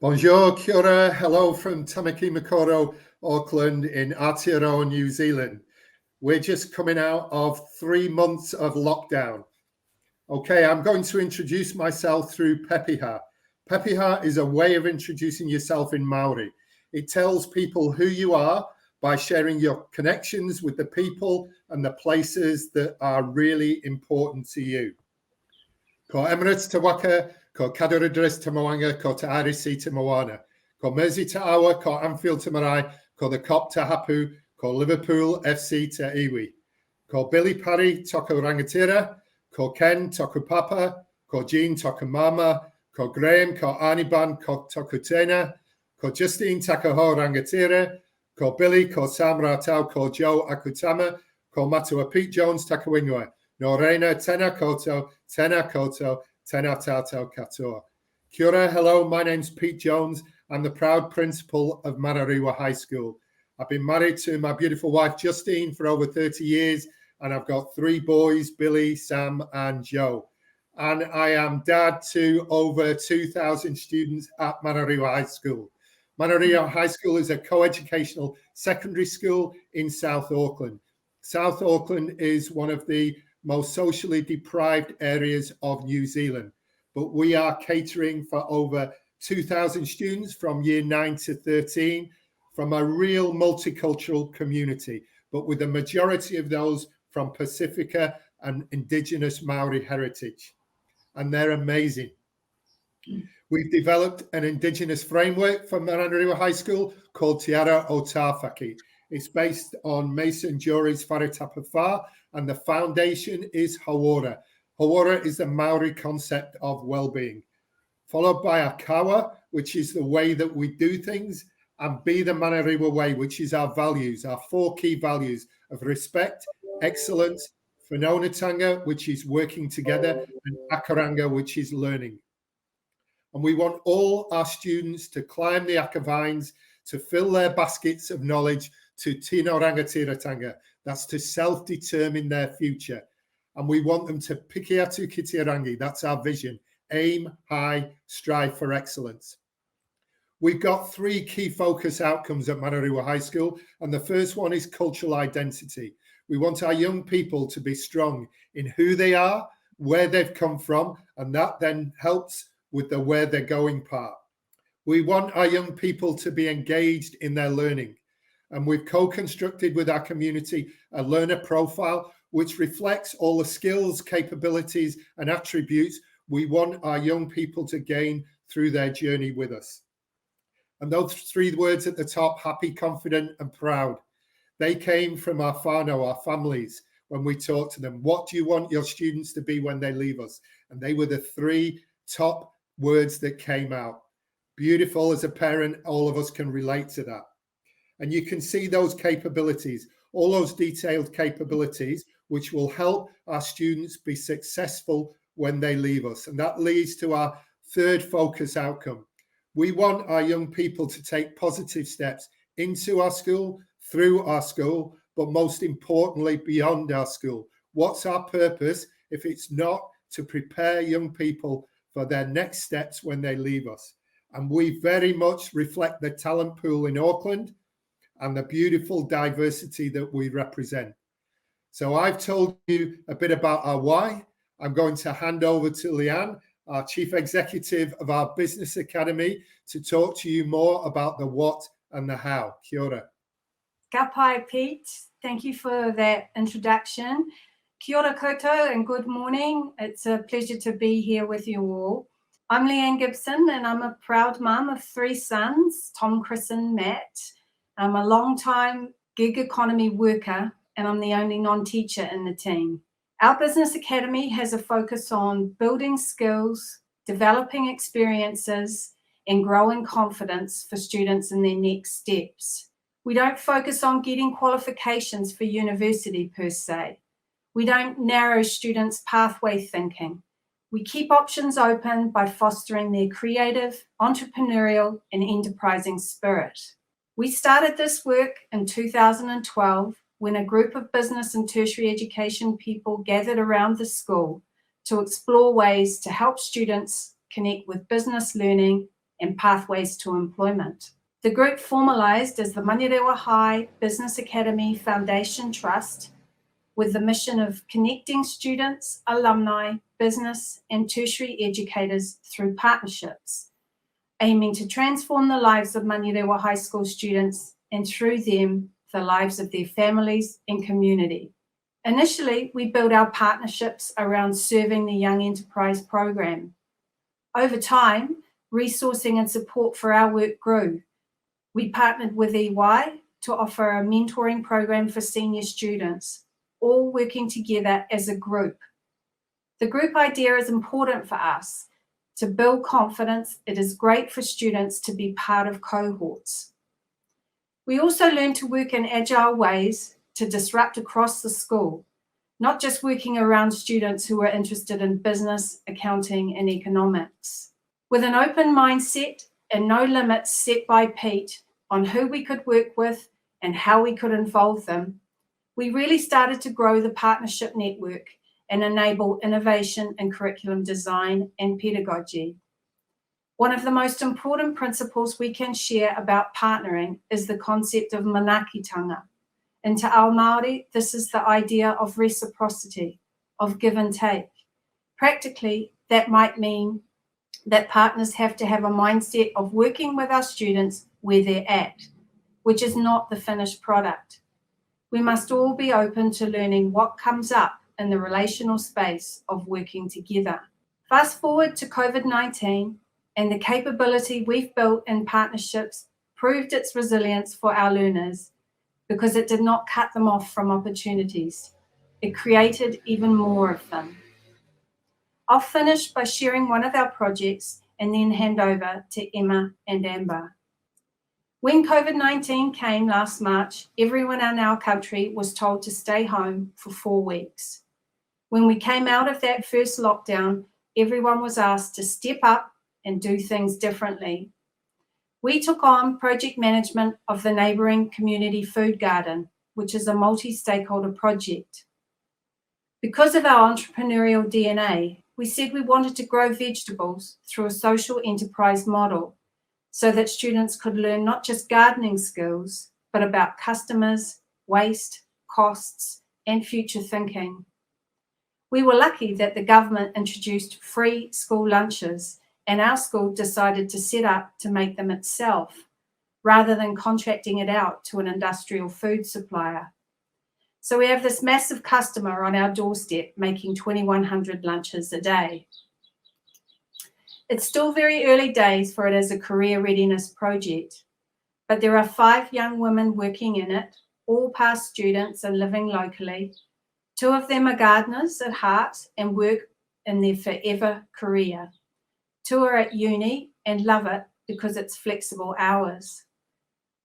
Bonjour, kia ora, hello from Tamaki Makaurau, Auckland in Aotearoa, New Zealand. We're just coming out of 3 months of lockdown. Okay, I'm going to introduce myself through pepeha. Pepeha is a way of introducing yourself in Maori. It tells people who you are by sharing your connections with the people and the places that are really important to you. Ko Emirates te waka, ko Kadoridres te Moanga, ko te Arisi te Moana. Ko Mersey te Awa, ko Anfield te Marae, ko the Cop te Hapu, ko Liverpool FC te Iwi. Ko Billy Parry, toko Rangatira, ko Ken, toko Papa, ko Jean, toko Mama, ko Graham, ko Aniban, ko toko Tena, ko Justine, toko ho Rangatira, ko Billy, ko Sam Ratau, ko Joe Akutama, ko Matua Pete Jones, toko Wingwa. No reina tena koto, tena tato katoa. Kia ora, hello, my name's Pete Jones. I'm the proud principal of Manurewa High School. I've been married to my beautiful wife, Justine, for over 30 years, and I've got 3 boys, Billy, Sam, and Joe. And I am dad to over 2,000 students at Manurewa High School. Manurewa High School is a co-educational secondary school in South Auckland. South Auckland is one of the most socially deprived areas of New Zealand, but we are catering for over 2,000 students from year 9 to 13 from a real multicultural community, but with a majority of those from Pacifica and Indigenous Maori heritage. And they're amazing. We've developed an Indigenous framework for Manurewa High School called Te Ara o Tāwhaki. It's based on Mason Jury's Wharetapa Whā, and the foundation is Hauora. Hauora is the Maori concept of well-being, followed by a kawa, which is the way that we do things, and be the Manurewa way, which is our values, our 4 key values of respect, excellence, whanaungatanga, which is working together, and akaranga, which is learning. And we want all our students to climb the aka vines, to fill their baskets of knowledge to tino rangatiratanga. That's to self-determine their future. And we want them to piki atu ki te rangi. That's our vision. Aim high, strive for excellence. We've got 3 key focus outcomes at Manurewa High School. And the first one is cultural identity. We want our young people to be strong in who they are, where they've come from, and that then helps with the where they're going part. We want our young people to be engaged in their learning. And we've co-constructed with our community a learner profile, which reflects all the skills, capabilities, and attributes we want our young people to gain through their journey with us. And those 3 words at the top, happy, confident, and proud, they came from our whānau, our families, when we talked to them. What do you want your students to be when they leave us? And they were the 3 top words that came out. Beautiful. As a parent, all of us can relate to that. And you can see those capabilities, all those detailed capabilities, which will help our students be successful when they leave us. And that leads to our 3rd focus outcome. We want our young people to take positive steps into our school, through our school, but most importantly, beyond our school. What's our purpose if it's not to prepare young people for their next steps when they leave us? And we very much reflect the talent pool in Auckland and the beautiful diversity that we represent. So I've told you a bit about our why. I'm going to hand over to Leanne, our Chief Executive of our Business Academy, to talk to you more about the what and the how. Kia ora. Ka pai, Pete. Thank you for that introduction. Kia ora koutou and good morning. It's a pleasure to be here with you all. I'm Leanne Gibson and I'm a proud mum of 3 sons, Tom, Chris and Matt. I'm a long-time gig economy worker and I'm the only non-teacher in the team. Our Business Academy has a focus on building skills, developing experiences, and growing confidence for students in their next steps. We don't focus on getting qualifications for university per se. We don't narrow students' pathway thinking. We keep options open by fostering their creative, entrepreneurial, and enterprising spirit. We started this work in 2012 when a group of business and tertiary education people gathered around the school to explore ways to help students connect with business learning and pathways to employment. The group formalised as the Manurewa High Business Academy Foundation Trust with the mission of connecting students, alumni, business and tertiary educators through partnerships, aiming to transform the lives of Manurewa High School students and through them, the lives of their families and community. Initially, we built our partnerships around serving the Young Enterprise program. Over time, resourcing and support for our work grew. We partnered with EY to offer a mentoring program for senior students, all working together as a group. The group idea is important for us. To build confidence, it is great for students to be part of cohorts. We also learn to work in agile ways to disrupt across the school, not just working around students who are interested in business, accounting, and economics. With an open mindset and no limits set by Pete on who we could work with and how we could involve them, we really started to grow the partnership network and enable innovation in curriculum design and pedagogy. One of the most important principles we can share about partnering is the concept of manakitanga. In Te Ao Māori, this is the idea of reciprocity, of give and take. Practically, that might mean that partners have to have a mindset of working with our students where they're at, which is not the finished product. We must all be open to learning what comes up in the relational space of working together. Fast forward to COVID-19, and the capability we've built in partnerships proved its resilience for our learners because it did not cut them off from opportunities. It created even more of them. I'll finish by sharing one of our projects and then hand over to Emma and Ambure. When COVID-19 came last March, everyone in our country was told to stay home for 4 weeks. When we came out of that first lockdown, everyone was asked to step up and do things differently. We took on project management of the neighbouring community food garden, which is a multi-stakeholder project. Because of our entrepreneurial DNA, we said we wanted to grow vegetables through a social enterprise model so that students could learn not just gardening skills, but about customers, waste, costs, and future thinking. We were lucky that the government introduced free school lunches, and our school decided to set up to make them itself, rather than contracting it out to an industrial food supplier. So we have this massive customer on our doorstep making 2,100 lunches a day. It's still very early days for it as a career readiness project, but there are 5 young women working in it, all past students and living locally. 2 of them are gardeners at heart and work in their forever career. 2 are at uni and love it because it's flexible hours.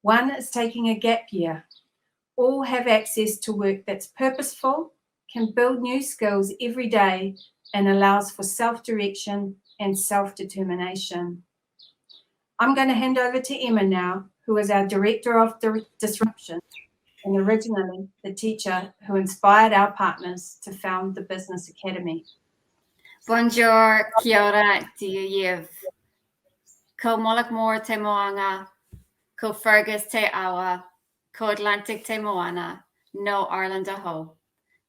1 is taking a gap year. All have access to work that's purposeful, can build new skills every day, and allows for self-direction and self-determination. I'm going to hand over to Emma now, who is our Director of Disruption and originally the teacher who inspired our partners to found the Business Academy. Bonjour, kia ora, dia yev. Ko Molokmore te moanga, ko Fergus te awa, ko Atlantic te moana, no Ireland aho.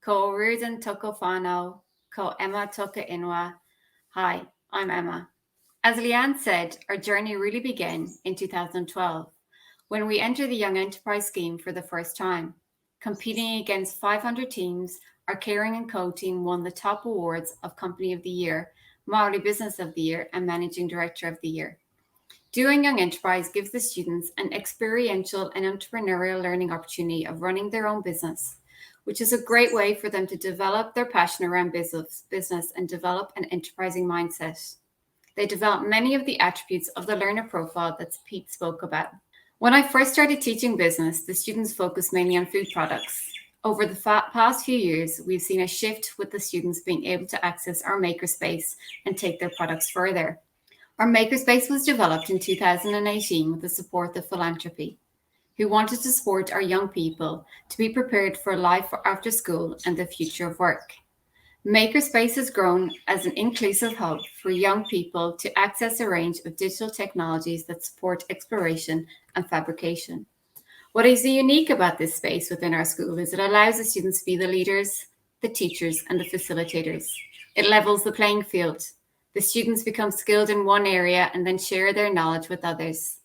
Ko Ruden toko whānau, ko Emma toka inwa. Hi, I'm Emma. As Leanne said, our journey really began in 2012 when we entered the Young Enterprise Scheme for the first time. Competing against 500 teams, our Caring and Co team won the top awards of Company of the Year, Māori Business of the Year, and Managing Director of the Year. Doing Young Enterprise gives the students an experiential and entrepreneurial learning opportunity of running their own business, which is a great way for them to develop their passion around business and develop an enterprising mindset. They develop many of the attributes of the learner profile that Pete spoke about. When I first started teaching business, the students focused mainly on food products. Over the past few years, we've seen a shift with the students being able to access our makerspace and take their products further. Our makerspace was developed in 2018 with the support of philanthropy, who wanted to support our young people to be prepared for life after school and the future of work. Makerspace has grown as an inclusive hub for young people to access a range of digital technologies that support exploration and fabrication. What is unique about this space within our school is it allows the students to be the leaders, the teachers, and the facilitators. It levels the playing field. The students become skilled in one area and then share their knowledge with others.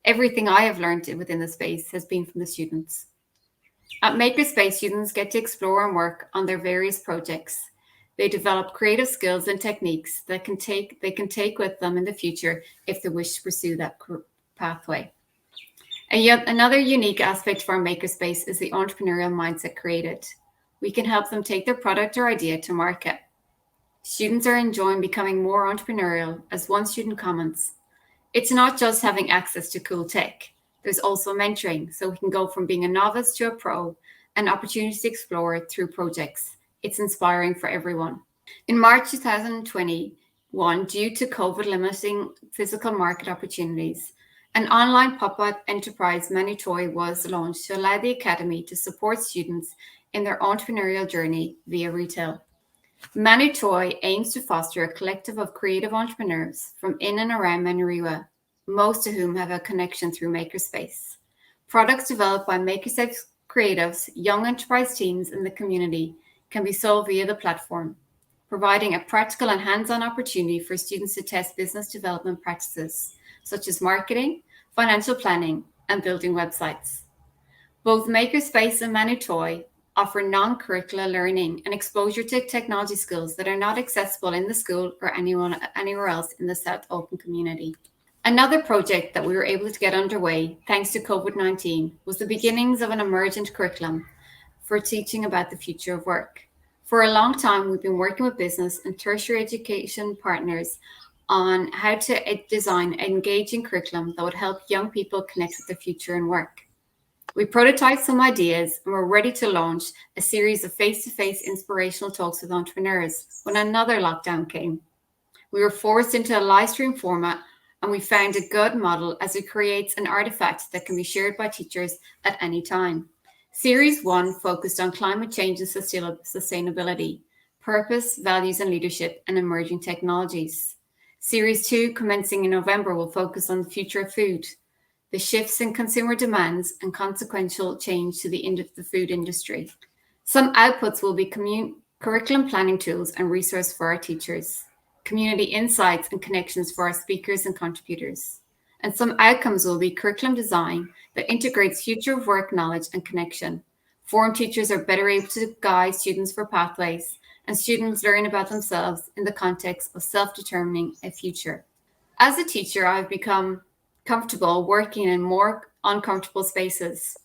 Everything I have learned within the space has been from the students. At Makerspace, students get to explore and work on their various projects. They develop creative skills and techniques that they can take with them in the future if they wish to pursue that pathway. And yet another unique aspect of our Makerspace is the entrepreneurial mindset created. We can help them take their product or idea to market. Students are enjoying becoming more entrepreneurial, as one student comments. It's not just having access to cool tech. There's also mentoring, so we can go from being a novice to a pro, and opportunities to explore through projects. It's inspiring for everyone. In March 2021, due to COVID limiting physical market opportunities, an online pop-up enterprise, Manurewa, was launched to allow the Academy to support students in their entrepreneurial journey via retail. Manurewa aims to foster a collective of creative entrepreneurs from in and around Manurewa, most of whom have a connection through Makerspace. Products developed by Makerspace creatives, young enterprise teams, and the community can be sold via the platform, providing a practical and hands-on opportunity for students to test business development practices, such as marketing, financial planning, and building websites. Both Makerspace and Manurewa offer non-curricular learning and exposure to technology skills that are not accessible in the school or anywhere else in the South Open community. Another project that we were able to get underway, thanks to COVID-19, was the beginnings of an emergent curriculum for teaching about the future of work. For a long time, we've been working with business and tertiary education partners on how to design an engaging curriculum that would help young people connect with the future and work. We prototyped some ideas and were ready to launch a series of face-to-face inspirational talks with entrepreneurs when another lockdown came. We were forced into a live stream format, and we found a good model as it creates an artifact that can be shared by teachers at any time. Series 1 focused on climate change and sustainability, purpose, values and leadership, and emerging technologies. Series 2, commencing in November, will focus on the future of food, the shifts in consumer demands and consequential change to the food industry. Some outputs will be curriculum planning tools and resource for our teachers, community insights and connections for our speakers and contributors. And some outcomes will be curriculum design that integrates future of work knowledge and connection. Forum teachers are better able to guide students for pathways, and students learn about themselves in the context of self-determining a future. As a teacher, I've become comfortable working in more uncomfortable spaces,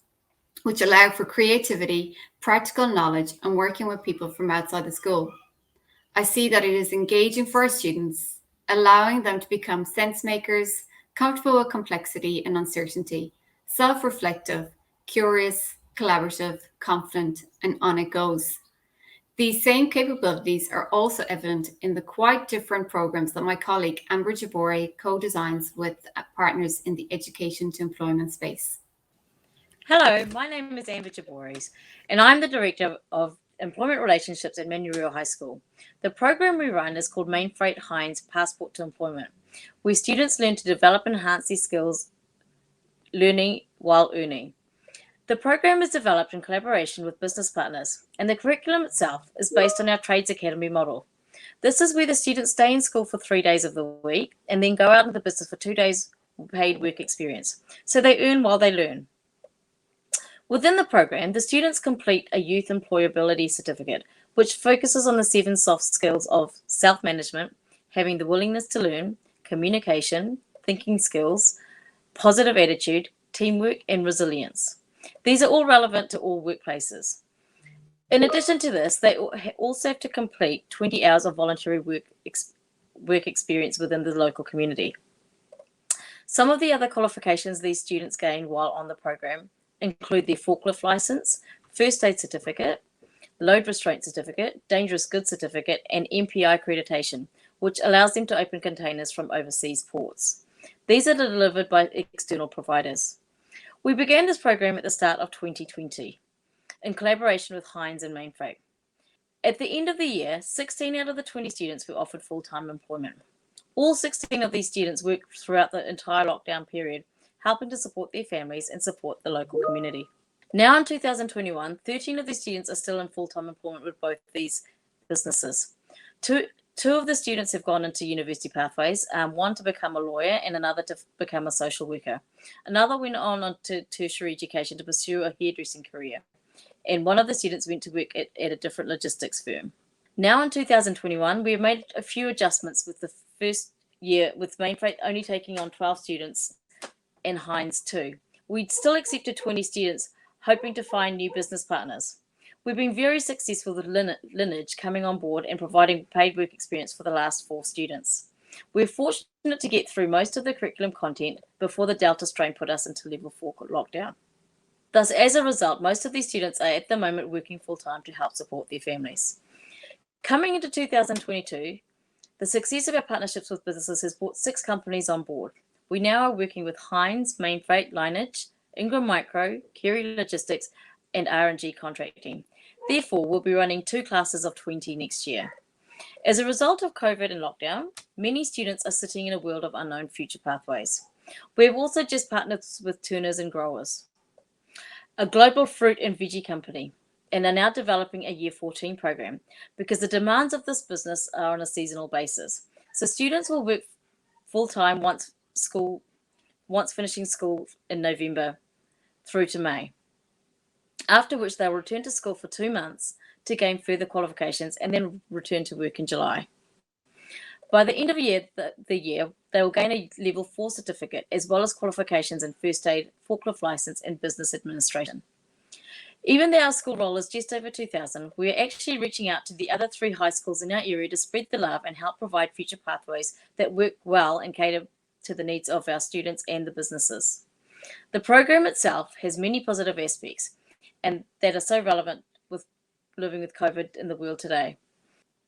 which allow for creativity, practical knowledge, and working with people from outside the school. I see that it is engaging for our students, allowing them to become sense makers, comfortable with complexity and uncertainty, self-reflective, curious, collaborative, confident, and on it goes. These same capabilities are also evident in the quite different programs that my colleague Ambure Giborees co-designs with partners in the education to employment space. Hello, my name is Ambure Giborees, and I'm the Director of Employment Relationships at Manurewa High School. The program we run is called Mainfreight Heinz Passport to Employment, where students learn to develop and enhance their skills, learning while earning. The program is developed in collaboration with business partners, and the curriculum itself is based on our Trades Academy model. This is where the students stay in school for 3 days of the week and then go out into the business for 2 days paid work experience. So they earn while they learn. Within the program, the students complete a youth employability certificate, which focuses on the 7 soft skills of self-management, having the willingness to learn, communication, thinking skills, positive attitude, teamwork, and resilience. These are all relevant to all workplaces. In addition to this, they also have to complete 20 hours of voluntary work experience within the local community. Some of the other qualifications these students gain while on the program include their forklift license, first aid certificate, load restraint certificate, dangerous goods certificate, and MPI accreditation, which allows them to open containers from overseas ports. These are delivered by external providers. We began this program at the start of 2020 in collaboration with Heinz and Mainfreight. At the end of the year, 16 out of the 20 students were offered full-time employment. All 16 of these students worked throughout the entire lockdown period, helping to support their families and support the local community. Now in 2021, 13 of the students are still in full-time employment with both these businesses. Two of the students have gone into university pathways, one to become a lawyer and another to become a social worker. Another went on to tertiary education to pursue a hairdressing career. And one of the students went to work at a different logistics firm. Now in 2021, we have made a few adjustments with the first year, with Mainfreight only taking on 12 students and Heinz 2. We still accepted 20 students, hoping to find new business partners. We've been very successful with Lineage coming on board and providing paid work experience for the last 4 students. We're fortunate to get through most of the curriculum content before the Delta strain put us into level 4 lockdown. Thus, as a result, most of these students are at the moment working full-time to help support their families. Coming into 2022, the success of our partnerships with businesses has brought 6 companies on board. We now are working with Heinz, Mainfreight, Lineage, Ingram Micro, Kerry Logistics, and R&G Contracting. Therefore, we'll be running 2 classes of 20 next year. As a result of COVID and lockdown, many students are sitting in a world of unknown future pathways. We've also just partnered with Turners and Growers, a global fruit and veggie company, and are now developing a Year 14 program because the demands of this business are on a seasonal basis. So students will work full-time once finishing school in November through to May, after which they'll return to school for 2 months to gain further qualifications and then return to work in July. By the end of the year, they will gain a level 4 certificate as well as qualifications in first aid, forklift license, and business administration. Even though our school roll is just over 2,000, we are actually reaching out to the other 3 high schools in our area to spread the love and help provide future pathways that work well and cater to the needs of our students and the businesses. The program itself has many positive aspects and that are so relevant with living with COVID in the world today.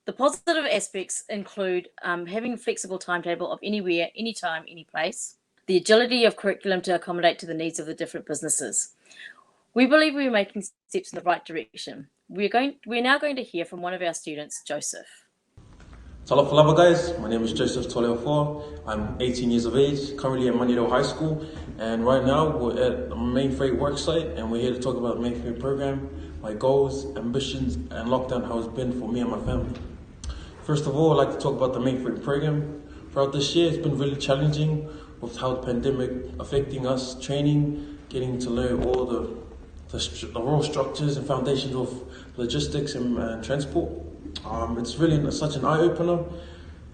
The positive aspects include having a flexible timetable of anywhere, anytime, any place, the agility of curriculum to accommodate to the needs of the different businesses. We believe we are making steps in the right direction. We're now going to hear from one of our students, Joseph. Talofa lava guys, my name is Joseph Toleofor. I'm 18 years of age, currently at Manurewa High School, and right now we're at the Mainfreight worksite and we're here to talk about the Mainfreight program, my goals, ambitions, and lockdown, how it's been for me and my family. First of all, I'd like to talk about the Mainfreight program. Throughout this year, it's been really challenging with how the pandemic affecting us, training, getting to learn all the raw structures and foundations of logistics and transport. It's really such an eye-opener.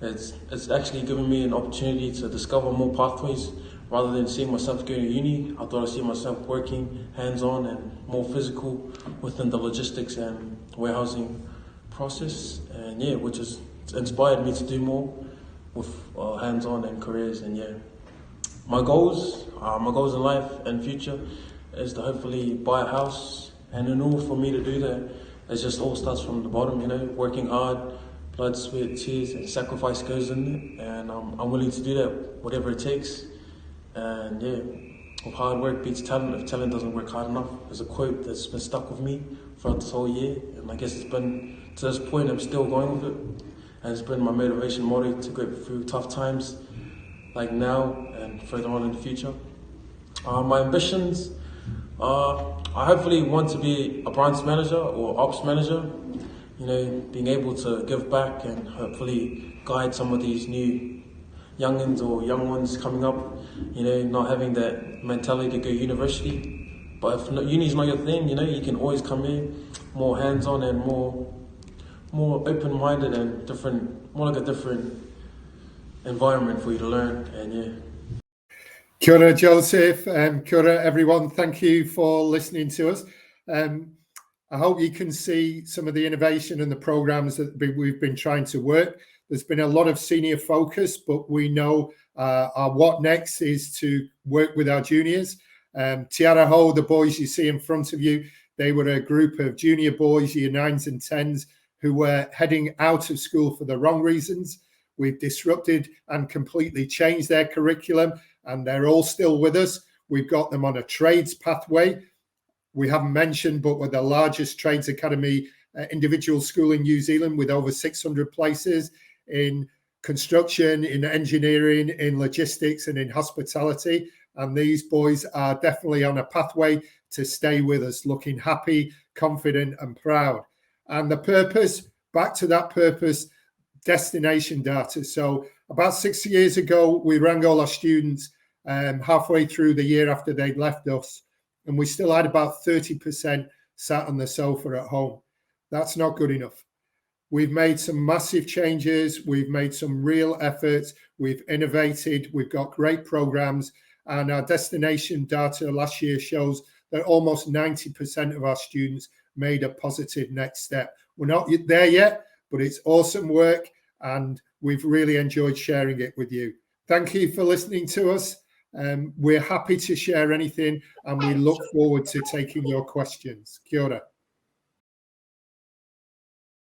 It's actually given me an opportunity to discover more pathways. Rather than seeing myself going to uni, I thought I'd see myself working hands-on and more physical within the logistics and warehousing process, and yeah, which has inspired me to do more with hands-on and careers. And yeah, my goals in life and future is to hopefully buy a house, and in order for me to do that, it just all starts from the bottom, working hard, blood, sweat, tears, and sacrifice goes in it, and I'm willing to do that, whatever it takes. And yeah, with hard work beats talent if talent doesn't work hard enough. There's a quote that's been stuck with me throughout this whole year, and I guess it's been to this point I'm still going with it, and it's been my motivation motto to go through tough times like now and further on in the future. My ambitions, I hopefully want to be a branch manager or ops manager, being able to give back and hopefully guide some of these new youngins or young ones coming up, not having that mentality to go university. But if uni's not your thing, you can always come in more hands-on and more open-minded and more like a different environment for you to learn. And yeah. Kia ora, Joseph, and kia ora, everyone. Thank you for listening to us. I hope you can see some of the innovation and the programs that we've been trying to work. There's been a lot of senior focus, but we know our what next is to work with our juniors. Tiara Ho, the boys you see in front of you, they were a group of junior boys, year 9s and 10s, who were heading out of school for the wrong reasons. We've disrupted and completely changed their curriculum, and they're all still with us. We've got them on a trades pathway. We haven't mentioned, but we're the largest trades academy individual school in New Zealand with over 600 places in construction, in engineering, in logistics, and in hospitality. And these boys are definitely on a pathway to stay with us, looking happy, confident, and proud. And the purpose, back to that purpose, destination data. So about 6 years ago, we rang all our students halfway through the year after they'd left us, and we still had about 30% sat on the sofa at home. That's not good enough. We've made some massive changes. We've made some real efforts. We've innovated. We've got great programs. And our destination data last year shows that almost 90% of our students made a positive next step. We're not there yet, but it's awesome work, and we've really enjoyed sharing it with you. Thank you for listening to us. We're happy to share anything, and we look forward to taking your questions. Kia ora.